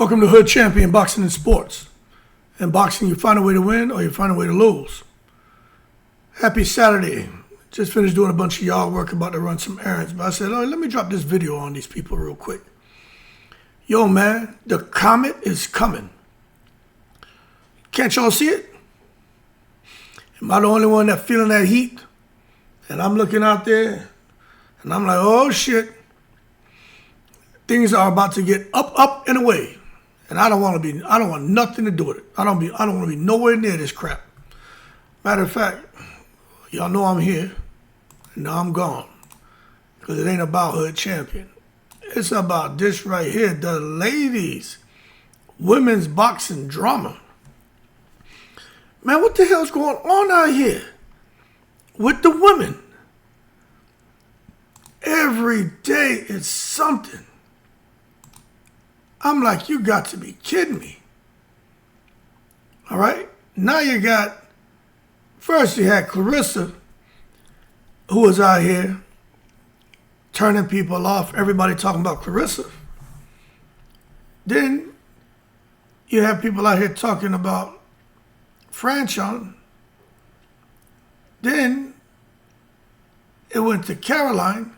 Welcome to Hood Champion Boxing and Sports. In boxing, you find a way to win or you find a way to lose. Happy Saturday. Just finished doing a bunch of yard work, about to run some errands. But I said, oh, let me drop this video on these people real quick. Yo, man, the comet is coming. Can't y'all see it? Am I the only one that feeling that heat? And I'm looking out there, and I'm like, oh, shit. Things are about to get up, and away. And I don't want nothing to do with it. I don't want to be nowhere near this crap. Matter of fact, y'all know I'm here, and now I'm gone. Because it ain't about Hood Champion. It's about this right here, the ladies. Women's boxing drama. Man, what the hell's going on out here with the women? Every day it's something. I'm like, you got to be kidding me. All right? Now you got, first you had Clarissa, who was out here turning people off, everybody talking about Clarissa. Then you have people out here talking about Franchon. Then it went to Caroline.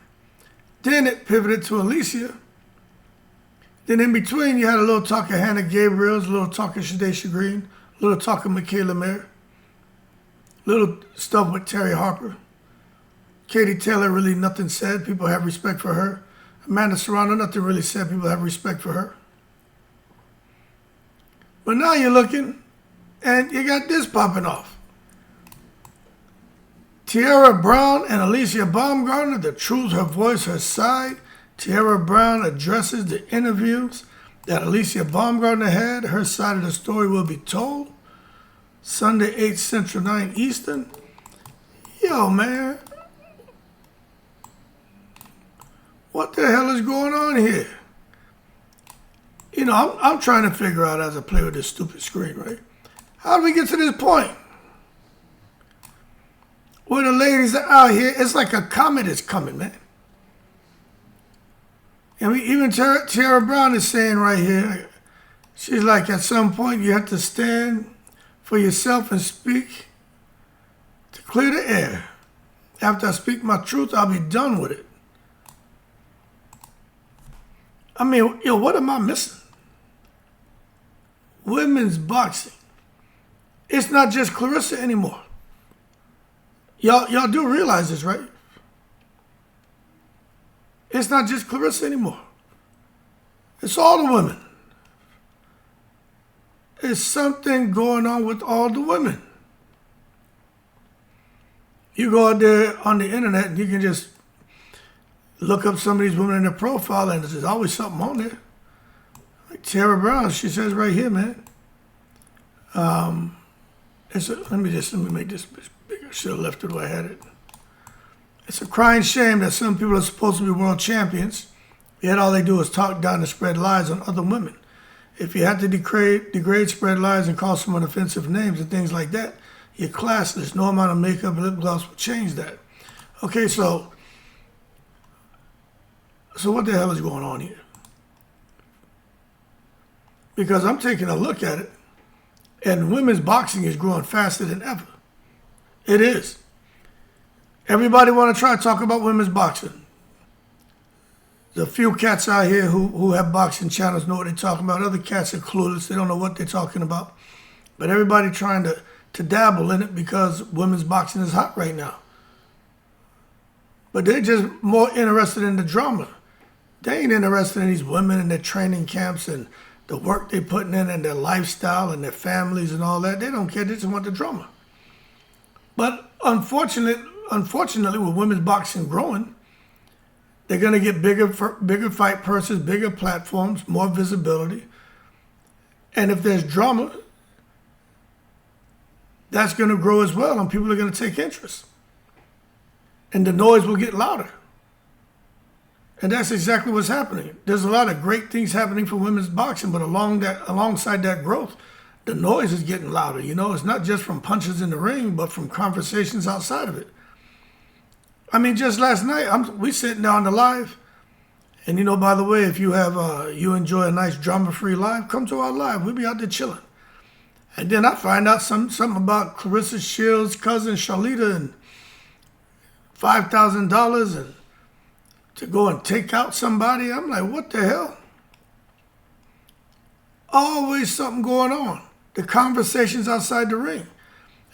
Then it pivoted to Alicia. Then in between, you had a little talk of Hannah Gabriels, a little talk of Shadesha Green, a little talk of Michaela Mayer, little stuff with Terry Harper. Katie Taylor, really nothing said. People have respect for her. Amanda Serrano, nothing really said. People have respect for her. But now you're looking, and you got this popping off. Tiara Brown and Alicia Baumgartner, the truth, her voice, her side. Tiara Brown addresses the interviews that Alicia Baumgartner had. Her side of the story will be told. Sunday, 8 Central, 9 Eastern. Yo, man. What the hell is going on here? You know, I'm trying to figure out as I play with this stupid screen, right? How do we get to this point? Where the ladies are out here, it's like a comet is coming, man. And even Tiara Brown is saying right here, she's like, at some point you have to stand for yourself and speak to clear the air. After I speak my truth, I'll be done with it. I mean, yo, what am I missing? Women's boxing. It's not just Clarissa anymore. Y'all do realize this, right? It's not just Clarissa anymore. It's all the women. There's something going on with all the women. You go out there on the internet and you can just look up some of these women in their profile and there's always something on there. Like Tara Brown, she says right here, man. Let me make this bigger. I should have left it where I had it. It's a crying shame that some people are supposed to be world champions, yet all they do is talk down and spread lies on other women. If you have to degrade, spread lies, and call someone offensive names and things like that, you're classless. No amount of makeup and lip gloss will change that. Okay, so what the hell is going on here? Because I'm taking a look at it, and women's boxing is growing faster than ever. It is. Everybody want to try to talk about women's boxing. There's a few cats out here who have boxing channels, know what they're talking about. Other cats are clueless. They don't know what they're talking about. But everybody trying to dabble in it because women's boxing is hot right now. But they're just more interested in the drama. They ain't interested in these women and their training camps and the work they're putting in and their lifestyle and their families and all that. They don't care. They just want the drama. But unfortunately, with women's boxing growing, they're going to get bigger fight purses, bigger platforms, more visibility. And if there's drama, that's going to grow as well, and people are going to take interest. And the noise will get louder. And that's exactly what's happening. There's a lot of great things happening for women's boxing, but alongside that growth, the noise is getting louder. You know, it's not just from punches in the ring, but from conversations outside of it. I mean, just last night, we sitting down on the live, And by the way, if you you enjoy a nice drama-free live, come to our live. We'll be out there chilling. And then I find out something about Clarissa Shields' cousin Charlita and $5,000 and to go and take out somebody. I'm like, what the hell? Always something going on. The conversations outside the ring.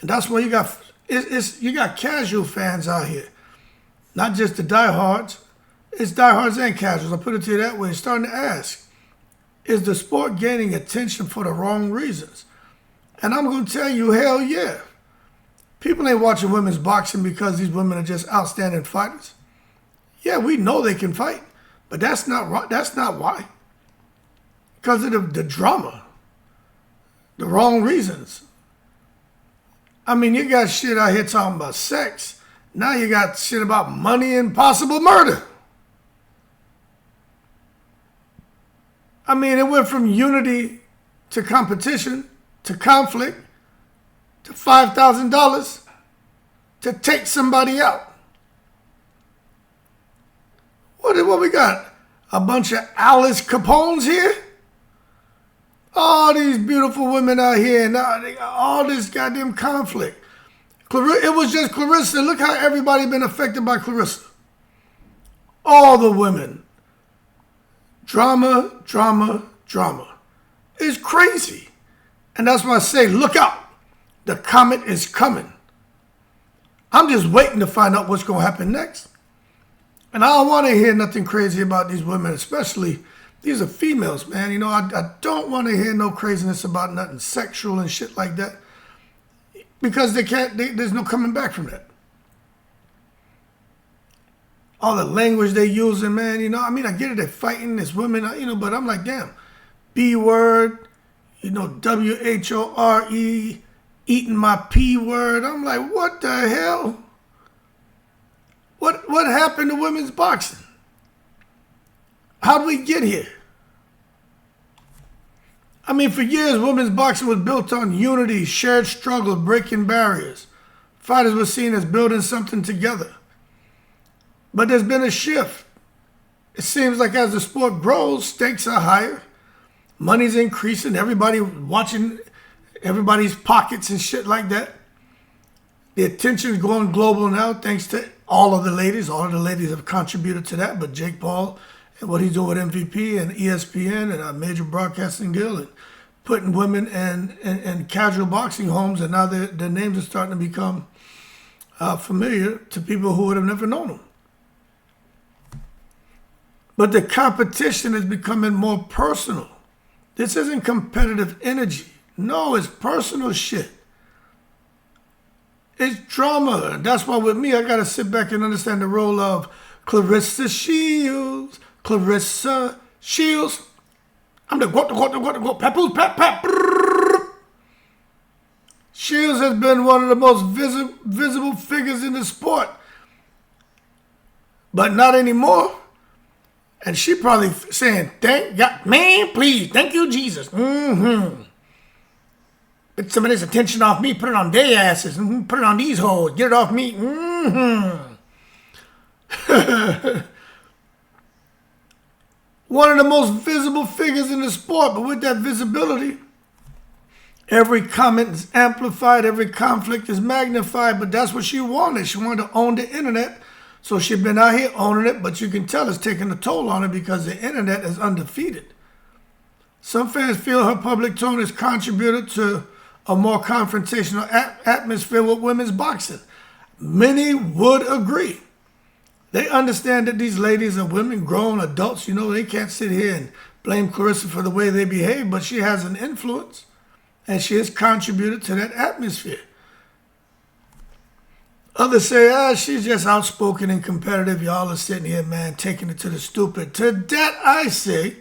And that's why you got casual fans out here. Not just the diehards. It's diehards and casuals. I'll put it to you that way. It's starting to ask, is the sport gaining attention for the wrong reasons? And I'm going to tell you, hell yeah. People ain't watching women's boxing because these women are just outstanding fighters. Yeah, we know they can fight, but that's not right. That's not why. Because of the drama. The wrong reasons. I mean, you got shit out here talking about sex. Now you got shit about money and possible murder. I mean, it went from unity to competition to conflict to $5,000 to take somebody out. What we got? A bunch of Alice Capones here? All these beautiful women out here and all this goddamn conflict. It was just Clarissa. Look how everybody been affected by Clarissa. All the women. Drama, drama, drama. It's crazy. And that's why I say, look out. The comet is coming. I'm just waiting to find out what's going to happen next. And I don't want to hear nothing crazy about these women, especially these are females, man. I don't want to hear no craziness about nothing sexual and shit like that. Because there's no coming back from that. All the language they using, man, I get it, they're fighting, it's women, but I'm like, damn, B word, WHORE, eating my P word. I'm like, what the hell? What happened to women's boxing? How did we get here? I mean, for years, women's boxing was built on unity, shared struggle, breaking barriers. Fighters were seen as building something together. But there's been a shift. It seems like as the sport grows, stakes are higher, money's increasing, everybody watching everybody's pockets and shit like that. The attention's going global now, thanks to all of the ladies. All of the ladies have contributed to that, but Jake Paul and what he's doing with MVP and ESPN and a major broadcasting deal and putting women in casual boxing homes, and now their names are starting to become familiar to people who would have never known them. But the competition is becoming more personal. This isn't competitive energy. No, it's personal shit. It's drama. That's why with me, I got to sit back and understand the role of Clarissa Shields. Clarissa Shields. I'm the GWOAT, papoose, pap, pap. Shields has been one of the most visible figures in the sport. But not anymore. And she probably saying, thank God, man, please, thank you, Jesus. Get some of this attention off me, put it on their asses, put it on these hoes, get it off me. One of the most visible figures in the sport, but with that visibility, every comment is amplified, every conflict is magnified, but that's what she wanted. She wanted to own the internet. So she's been out here owning it, but you can tell it's taking a toll on her because the internet is undefeated. Some fans feel her public tone has contributed to a more confrontational atmosphere with women's boxing. Many would agree. They understand that these ladies are women, grown adults. They can't sit here and blame Clarissa for the way they behave, but she has an influence, and she has contributed to that atmosphere. Others say, she's just outspoken and competitive. Y'all are sitting here, man, taking it to the stupid. To that I say,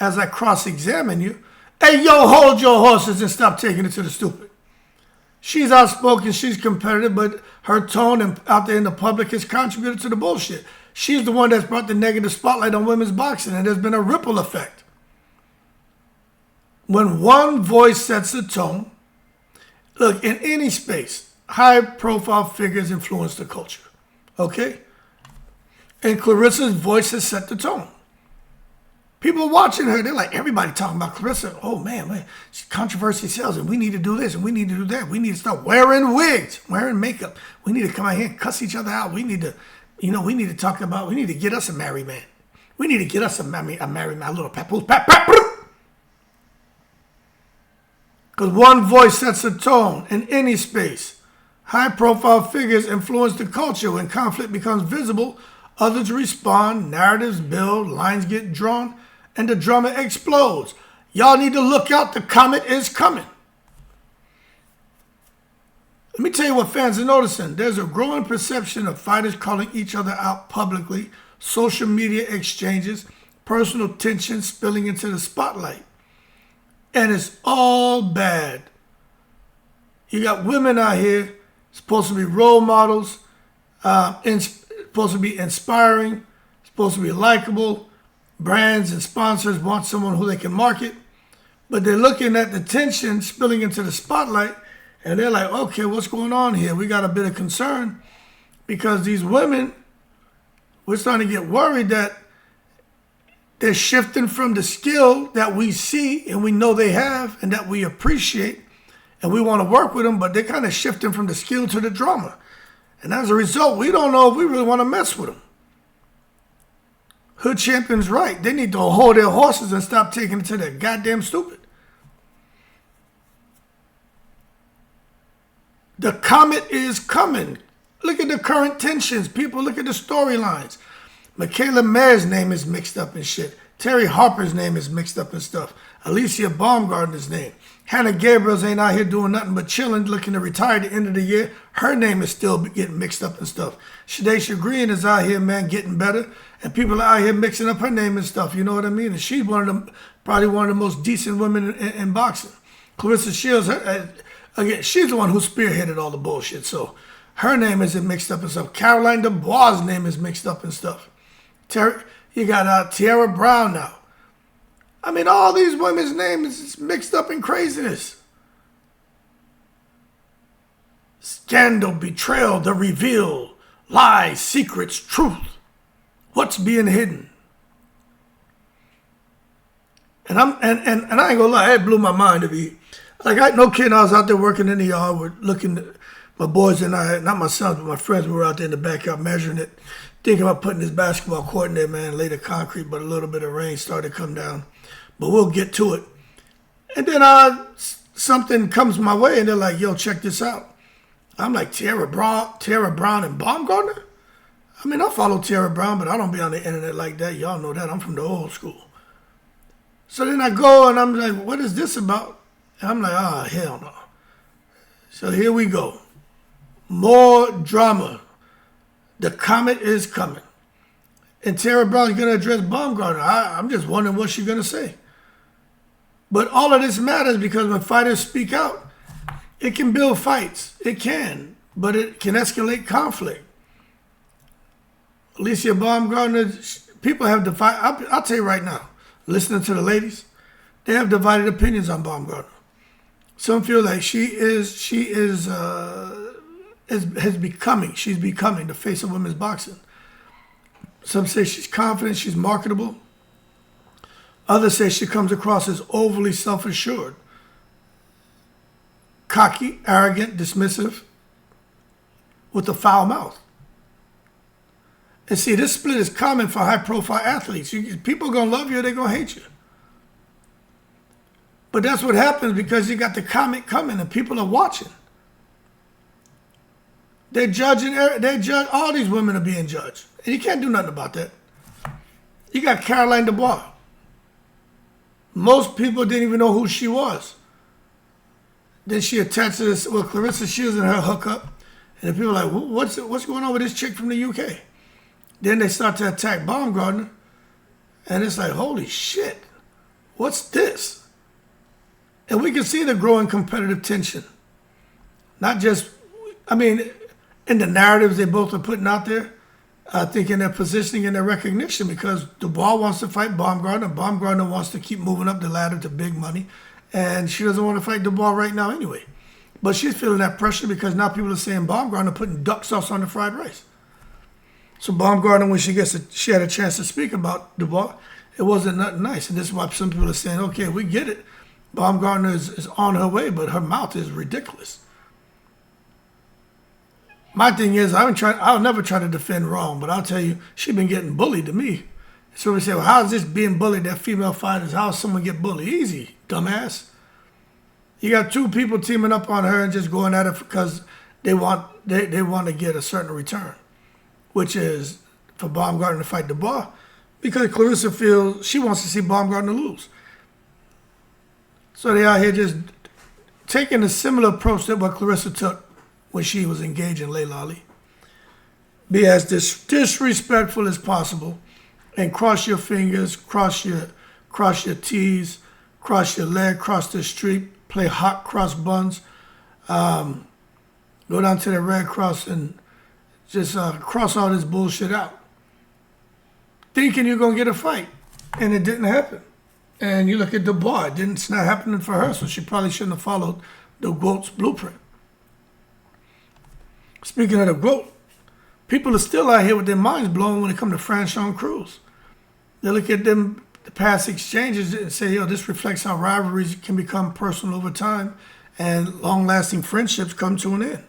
as I cross-examine you, hey, yo, hold your horses and stop taking it to the stupid. She's outspoken, she's competitive, but her tone and out there in the public has contributed to the bullshit. She's the one that's brought the negative spotlight on women's boxing, and there's been a ripple effect. When one voice sets the tone, look, in any space, high-profile figures influence the culture, okay? And Clarissa's voice has set the tone. People watching her, they're like, everybody talking about Clarissa. Oh, man, controversy sells, and we need to do this, and we need to do that. We need to start wearing wigs, wearing makeup. We need to come out here and cuss each other out. We need to, we need to talk about, we need to get us a married man. We need to get us a married man, a little papoose, because one voice sets a tone in any space. High-profile figures influence the culture. When conflict becomes visible, others respond, narratives build, lines get drawn, and the drama explodes. Y'all need to look out. The comet is coming. Let me tell you what fans are noticing. There's a growing perception of fighters calling each other out publicly, social media exchanges, personal tension spilling into the spotlight. And it's all bad. You got women out here supposed to be role models, supposed to be inspiring, supposed to be likable. Brands and sponsors want someone who they can market, but they're looking at the tension spilling into the spotlight, and they're like, okay, what's going on here? We got a bit of concern because these women, we're starting to get worried that they're shifting from the skill that we see and we know they have and that we appreciate and we want to work with them, but they're kind of shifting from the skill to the drama. And as a result, we don't know if we really want to mess with them. Hood champions right. They need to hold their horses and stop taking it to their goddamn stupid. The comet is coming. Look at the current tensions. People, look at the storylines. Michaela Mayer's name is mixed up in shit. Terry Harper's name is mixed up in stuff. Alicia Baumgartner's name. Hannah Gabriel's ain't out here doing nothing but chilling, looking to retire at the end of the year. Her name is still getting mixed up and stuff. Shadesha Green is out here, man, getting better. And people are out here mixing up her name and stuff, you know what I mean? And she's probably one of the most decent women in boxing. Clarissa Shields, again, she's the one who spearheaded all the bullshit. So her name isn't mixed up and stuff. Caroline Dubois' name is mixed up and stuff. You got Tierra Brown now. I mean, all these women's names is mixed up in craziness. Scandal, betrayal, the reveal, lies, secrets, truth. What's being hidden? And I ain't gonna lie, it blew my mind to be like, no kidding, I was out there working in the yard, we're looking at my boys and I, not my sons, but my friends, we were out there in the backyard measuring it, thinking about putting this basketball court in there, man, laid the concrete, but a little bit of rain started to come down. But we'll get to it. And then something comes my way and they're like, yo, check this out. I'm like, Tierra Brown and Baumgartner? I mean, I follow Tierra Brown, but I don't be on the internet like that. Y'all know that. I'm from the old school. So then I go and I'm like, what is this about? And I'm like, hell no. So here we go. More drama. The comet is coming. And Tierra Brown is going to address Baumgartner. I'm just wondering what she's going to say. But all of this matters because when fighters speak out, it can build fights. It can. But it can escalate conflict. Alicia Baumgartner, people have divided. I'll tell you right now, listening to the ladies, they have divided opinions on Baumgartner. Some feel like she's becoming the face of women's boxing. Some say she's confident, she's marketable. Others say she comes across as overly self-assured, cocky, arrogant, dismissive, with a foul mouth. And see, this split is common for high-profile athletes. People are going to love you or they're going to hate you. But that's what happens because you got the comet coming and people are watching. They're judging, all these women are being judged. And you can't do nothing about that. You got Caroline Dubois. Most people didn't even know who she was. Then she attached to this, Clarissa Shields and her hookup. And the people are like, what's going on with this chick from the UK? Then they start to attack Baumgartner. And it's like, holy shit, what's this? And we can see the growing competitive tension. Not just, in the narratives they both are putting out there, I think in their positioning and their recognition, because Dubois wants to fight Baumgartner. Baumgartner wants to keep moving up the ladder to big money. And she doesn't want to fight Dubois right now anyway. But she's feeling that pressure because now people are saying Baumgartner putting duck sauce on the fried rice. So Baumgartner, when she had a chance to speak about Dubois, It wasn't nothing nice. And this is why some people are saying, okay, we get it. Baumgartner is on her way, but her mouth is ridiculous. My thing is, I'll never try to defend wrong, but I'll tell you, she's been getting bullied to me. So we say, well, how is this being bullied, that female fighters? How does someone get bullied? Easy, dumbass. You got two people teaming up on her and just going at it because they want to get a certain return, which is for Baumgartner to fight Dubois, because Clarissa feels she wants to see Baumgartner lose. So they out here just taking a similar approach to what Clarissa took when she was engaging Layla Ali. Be as disrespectful as possible, and cross your fingers, cross your T's, cross your leg, cross the street, play hot cross buns, go down to the Red Cross and just cross all this bullshit out, thinking you're gonna get a fight, and it didn't happen. And you look at Dubois, it's not happening for her, so she probably shouldn't have followed the GWOAT's blueprint. Speaking of the GWOAT, people are still out here with their minds blown when it comes to Franchon Cruz. They look at the past exchanges and say, yo, this reflects how rivalries can become personal over time and long-lasting friendships come to an end.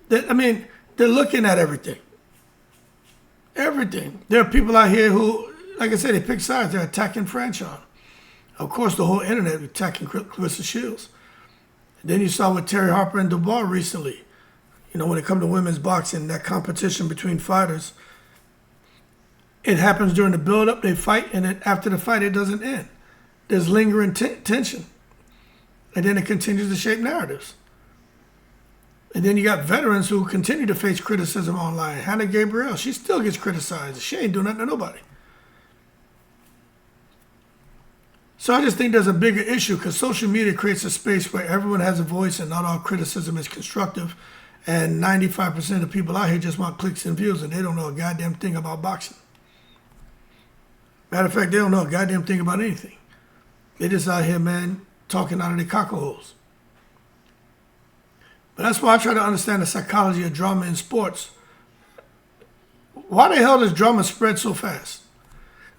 They're looking at everything. Everything. There are people out here who, like I said, they pick sides. They're attacking Franchon. Of course, the whole internet attacking Clarissa Shields. Then you saw with Terry Harper and Dubois recently. You know, when it comes to women's boxing, that competition between fighters, it happens during the build-up, they fight, and then after the fight, it doesn't end. There's lingering tension. And then it continues to shape narratives. And then you got veterans who continue to face criticism online. Hannah Gabriel, she still gets criticized. She ain't doing nothing to nobody. So I just think there's a bigger issue because social media creates a space where everyone has a voice and not all criticism is constructive. And 95% of people out here just want clicks and views, and they don't know a goddamn thing about boxing. Matter of fact, they don't know a goddamn thing about anything. They just out here, man, talking out of their cockle holes. But that's why I try to understand the psychology of drama in sports. Why the hell does drama spread so fast?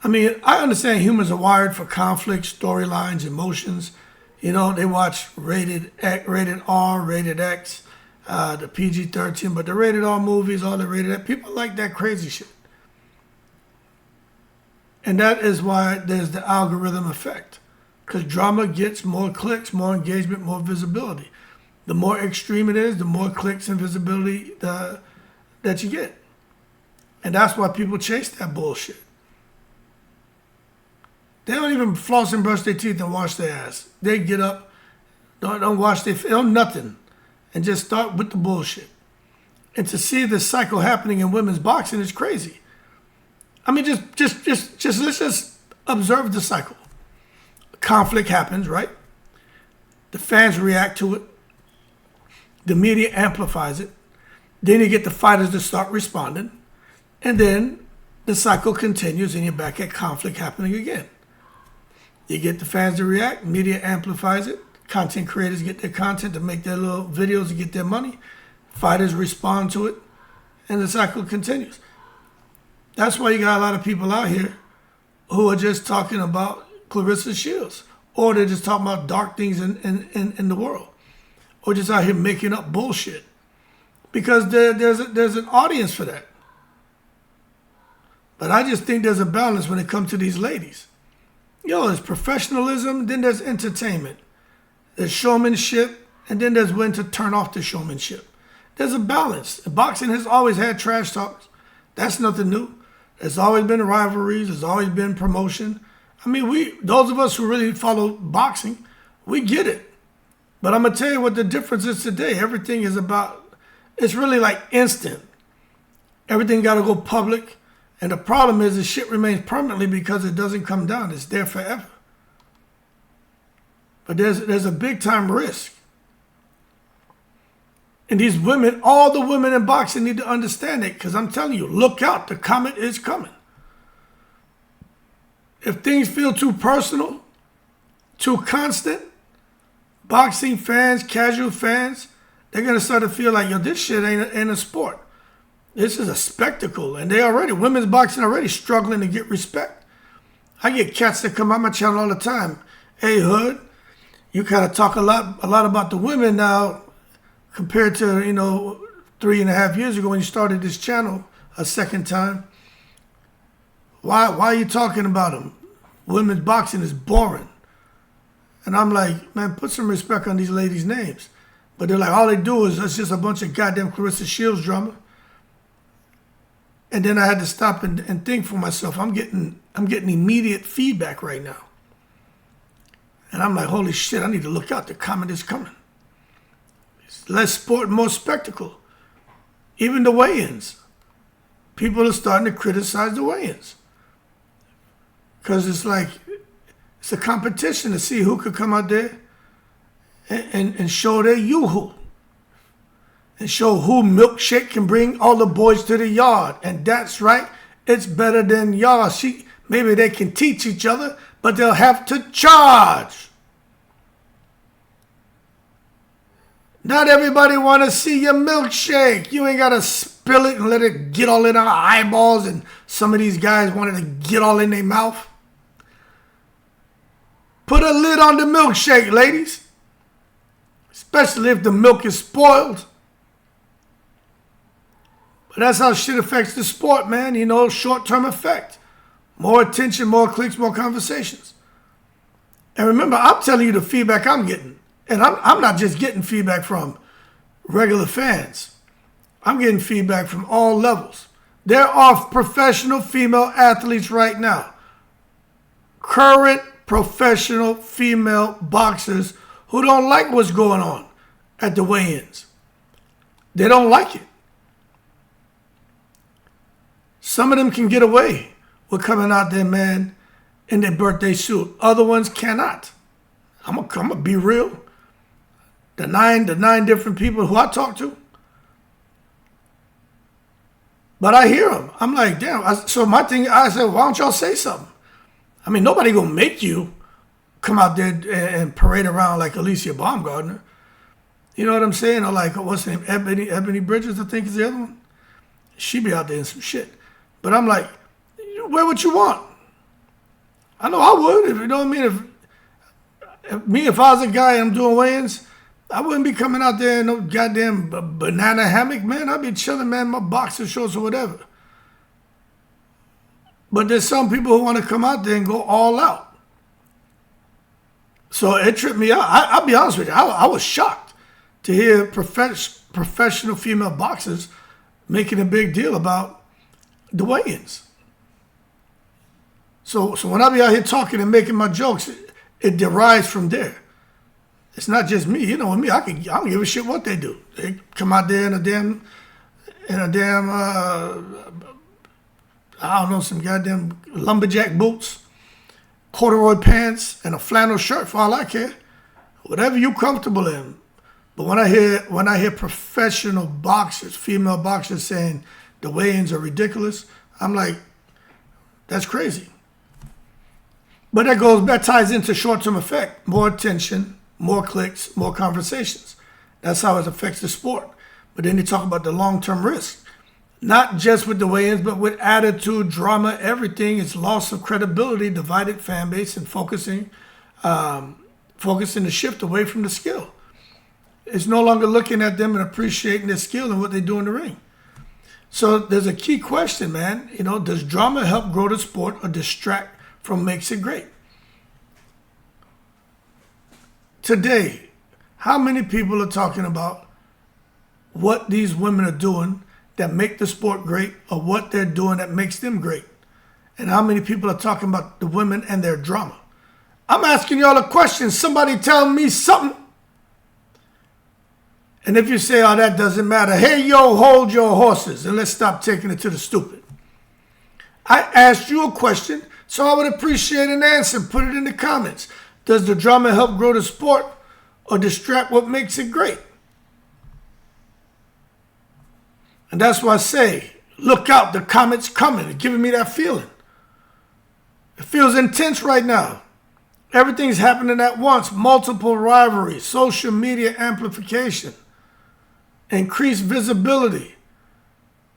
I mean, I understand humans are wired for conflict, storylines, emotions. You know, they watch rated R, rated X, the PG-13, but the rated R movies, all the rated X, people like that crazy shit. And that is why there's the algorithm effect. Because drama gets more clicks, more engagement, more visibility. The more extreme it is, the more clicks and visibility that you get. And that's why people chase that bullshit. They don't even floss and brush their teeth and wash their ass. They get up, don't wash their face, nothing, and just start with the bullshit. And to see this cycle happening in women's boxing is crazy. I mean, just let's just observe the cycle. Conflict happens, right? The fans react to it. The media amplifies it. Then you get the fighters to start responding. And then the cycle continues and you're back at conflict happening again. You get the fans to react, media amplifies it, content creators get their content to make their little videos to get their money, fighters respond to it, and the cycle continues. That's why you got a lot of people out here who are just talking about Clarissa Shields, or they're just talking about dark things in the world, or just out here making up bullshit, because there's an audience for that. But I just think there's a balance when it comes to these ladies. There's professionalism, then there's entertainment. There's showmanship, and then there's when to turn off the showmanship. There's a balance. Boxing has always had trash talks. That's nothing new. There's always been rivalries. There's always been promotion. I mean, those of us who really follow boxing, we get it. But I'm going to tell you what the difference is today. Everything is it's really like instant. Everything got to go public. And the problem is the shit remains permanently because it doesn't come down. It's there forever. But there's a big time risk. And these women, all the women in boxing need to understand it, because I'm telling you, look out, the comet is coming. If things feel too personal, too constant, boxing fans, casual fans, they're going to start to feel like, this shit ain't a sport. This is a spectacle, and women's boxing already struggling to get respect. I get cats that come on my channel all the time. Hey, Hood, you kind of talk a lot about the women now compared to, 3.5 years ago when you started this channel a second time. Why are you talking about them? Women's boxing is boring. And I'm like, man, put some respect on these ladies' names. But they're like, all they do is it's just a bunch of goddamn Clarissa Shields drama. And then I had to stop and think for myself. I'm getting immediate feedback right now. And I'm like, holy shit, I need to look out. The comment is coming. It's less sport, more spectacle. Even the weigh-ins. People are starting to criticize the weigh-ins. Because it's like, it's a competition to see who could come out there and show their yoo-hoo. And show who Milkshake can bring all the boys to the yard. And that's right, it's better than y'all. Maybe they can teach each other, but they'll have to charge. Not everybody want to see your milkshake. You ain't got to spill it and let it get all in our eyeballs, and some of these guys wanted to get all in their mouth. Put a lid on the milkshake, ladies. Especially if the milk is spoiled. But that's how shit affects the sport, man. Short-term effect. More attention, more clicks, more conversations. And remember, I'm telling you the feedback I'm getting. And I'm not just getting feedback from regular fans. I'm getting feedback from all levels. There are professional female athletes right now. Current professional female boxers who don't like what's going on at the weigh-ins. They don't like it. Some of them can get away with coming out there, man, in their birthday suit. Other ones cannot. I'm gonna be real. The nine different people who I talk to. But I hear them. I'm like, damn. So my thing, I said, why don't y'all say something? I mean, nobody gonna make you come out there and parade around like Alicia Baumgartner. You know what I'm saying? Or like, what's her name? Ebony Bridges, I think is the other one. She be out there in some shit. But I'm like, wear what you want. I know I would. If you know what I mean. If I was a guy and I'm doing weigh-ins, I wouldn't be coming out there in no goddamn banana hammock, man. I'd be chilling, man, my boxer shorts or whatever. But there's some people who want to come out there and go all out. So it tripped me out. I'll be honest with you. I was shocked to hear professional female boxers making a big deal about the weigh-ins. So when I be out here talking and making my jokes, it derives from there. It's not just me. You know, with me, I don't give a shit what they do. They come out there in a damn I don't know, some goddamn lumberjack boots, corduroy pants, and a flannel shirt for all I care. Whatever you comfortable in. But when I hear professional boxers, female boxers saying the weigh-ins are ridiculous, I'm like, that's crazy. But that ties into short-term effect. More attention, more clicks, more conversations. That's how it affects the sport. But then you talk about the long-term risk. Not just with the weigh-ins, but with attitude, drama, everything. It's loss of credibility, divided fan base, and focusing the shift away from the skill. It's no longer looking at them and appreciating their skill and what they do in the ring. So there's a key question, man. Does drama help grow the sport or distract from makes it great? Today, how many people are talking about what these women are doing that make the sport great, or what they're doing that makes them great? And how many people are talking about the women and their drama? I'm asking y'all a question. Somebody tell me something. And if you say, oh, that doesn't matter, hey, yo, hold your horses and let's stop taking it to the stupid. I asked you a question, so I would appreciate an answer. Put it in the comments. Does the drama help grow the sport or distract what makes it great? And that's why I say, look out, the comments coming. It's giving me that feeling. It feels intense right now. Everything's happening at once. Multiple rivalries, social media amplification, increased visibility,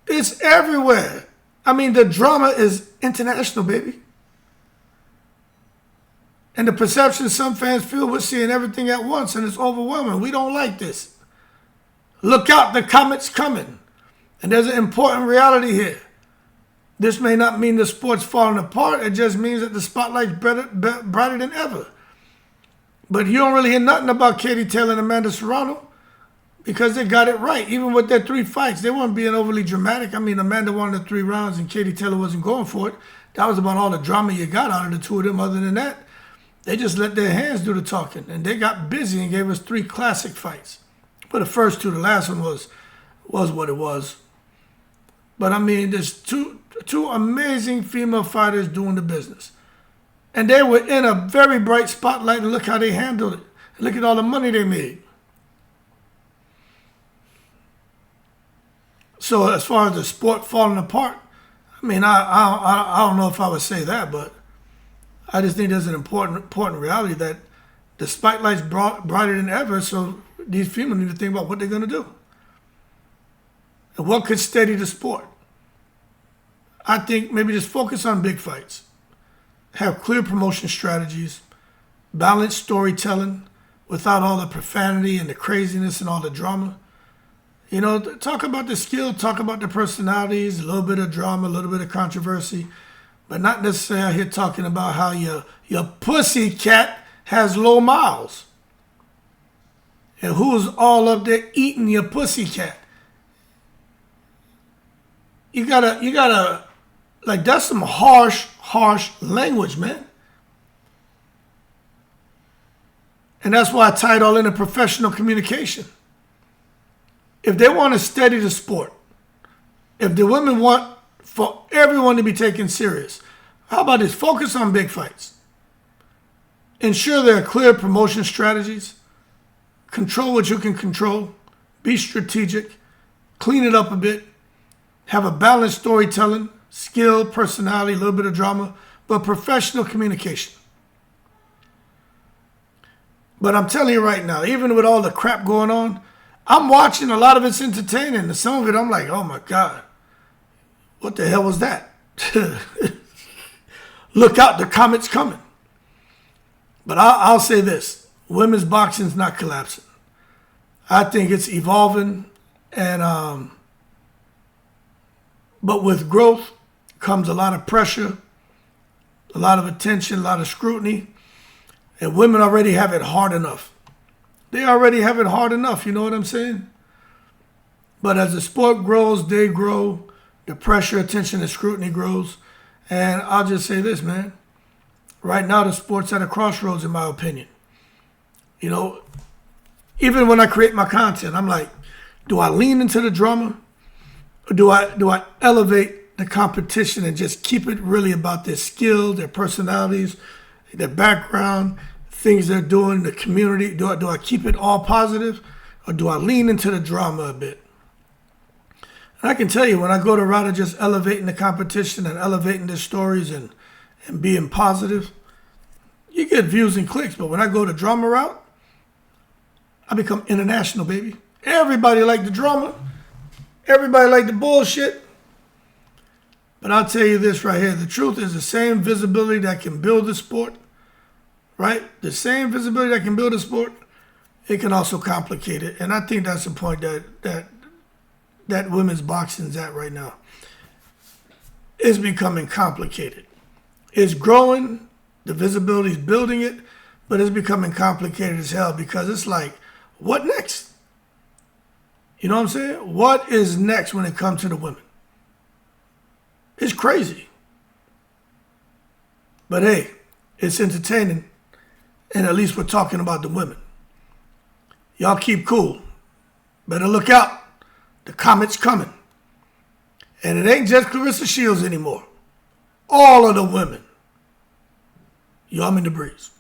It's everywhere. I mean, the drama is international, baby. And the perception some fans feel we're seeing everything at once, and it's overwhelming. We don't like this. Look out, the comet's coming. And there's an important reality here. This may not mean the sport's falling apart. It just means that the spotlight's brighter than ever. But you don't really hear nothing about Katie Taylor and Amanda Serrano because they got it right. Even with their 3 fights, they weren't being overly dramatic. I mean, Amanda won the 3 rounds and Katie Taylor wasn't going for it. That was about all the drama you got out of the 2 of them. Other than that, they just let their hands do the talking. And they got busy and gave us 3 classic fights. But the first 2, the last one was what it was. But I mean, there's two amazing female fighters doing the business. And they were in a very bright spotlight, and look how they handled it. And look at all the money they made. So as far as the sport falling apart, I mean, I don't know if I would say that, but I just think there's an important reality that the spotlight's brighter than ever, so these females need to think about what they're going to do. And what could steady the sport? I think maybe just focus on big fights. Have clear promotion strategies, balanced storytelling without all the profanity and the craziness and all the drama. You know, talk about the skill, talk about the personalities, a little bit of drama, a little bit of controversy, but not necessarily out here talking about how your pussy cat has low miles. And who's all up there eating your pussy cat? You gotta, like, that's some harsh language, man. And that's why I tie it all into professional communication. If they want to steady the sport, if the women want for everyone to be taken serious, how about this? Focus on big fights. Ensure there are clear promotion strategies. Control what you can control. Be strategic. Clean it up a bit. Have a balanced storytelling, skill, personality, a little bit of drama, but professional communication. But I'm telling you right now, even with all the crap going on, I'm watching, a lot of it's entertaining. And some of it, I'm like, oh my God, what the hell was that? Look out, the comet's coming. But I'll say this, women's boxing's not collapsing. I think it's evolving, and but with growth comes a lot of pressure, a lot of attention, a lot of scrutiny, and women already have it hard enough. They already have it hard enough, you know what I'm saying? But as the sport grows, they grow, the pressure, attention, and scrutiny grows. And I'll just say this, man. Right now, the sport's at a crossroads, in my opinion. You know, even when I create my content, I'm like, do I lean into the drama? Or do I elevate the competition and just keep it really about their skill, their personalities, their background, things they're doing, the community? Do I keep it all positive, or do I lean into the drama a bit? And I can tell you, when I go the route of just elevating the competition and elevating their stories and being positive, you get views and clicks. But when I go the drama route, I become international, baby. Everybody like the drama. Everybody like the bullshit. But I'll tell you this right here. The truth is, the same visibility that can build the sport, right? The same visibility that can build a sport, it can also complicate it. And I think that's the point that women's boxing's at right now. It's becoming complicated. It's growing. The visibility is building it. But it's becoming complicated as hell, because it's like, what next? You know what I'm saying? What is next when it comes to the women? It's crazy. But hey, it's entertaining. And at least we're talking about the women. Y'all keep cool. Better look out. The comet's coming. And it ain't just Clarissa Shields anymore. All of the women. Y'all in the breeze.